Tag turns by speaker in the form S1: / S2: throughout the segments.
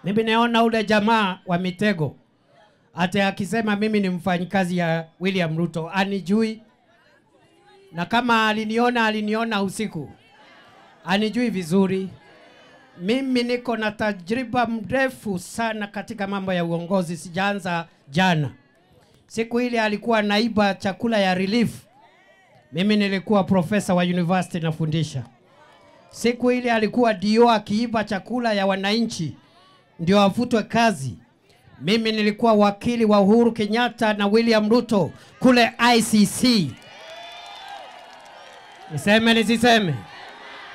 S1: Mimi naona ule jamaa wa mitego ate akisema mimi ni mfanyikazi ya William Ruto anijui, na kama aliniona usiku anijui vizuri. Mimi niko na tajriba mrefu sana katika mambo ya uongozi, sijaanza jana. Siku ile alikuwa naiba chakula ya relief, mimi nilikuwa profesa wa university nafundisha. Siku ile alikuwa dio akiiba chakula ya wananchi ndio afutwe kazi, mimi nilikuwa wakili wa Uhuru Kenyatta na William Ruto kule ICC.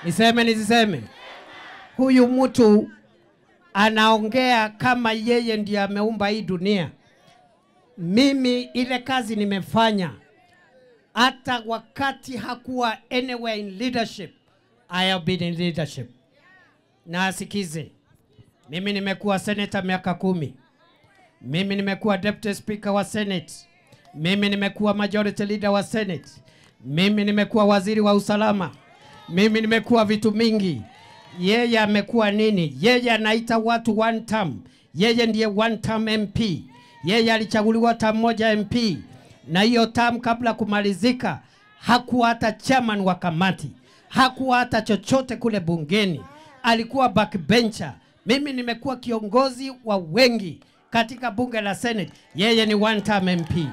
S1: Niseme. Huyu mtu anaongea kama yeye ndiye ameumba hii dunia. Mimi ile kazi nimefanya hata wakati hakuwa anywhere in leadership. I have been in leadership. Na asikize, mimi nimekuwa senator miaka 10. Mimi nimekuwa deputy speaker wa Senate. Mimi nimekuwa majority leader wa Senate. Mimi nimekuwa waziri wa usalama. Mimi nimekuwa vitu mingi. Yeye amekuwa nini? Yeye anaita watu one term. Yeye ndiye one term MP. Yeye alichaguliwa term moja MP. Na hiyo term kabla kumalizika hakuwa hata chairman wa kamati. Hakuwa hata chochote kule bungeni. Alikuwa backbencher. Mimi nimekuwa kiongozi wa wengi katika bunge la Senate. Yeye ni one term MP.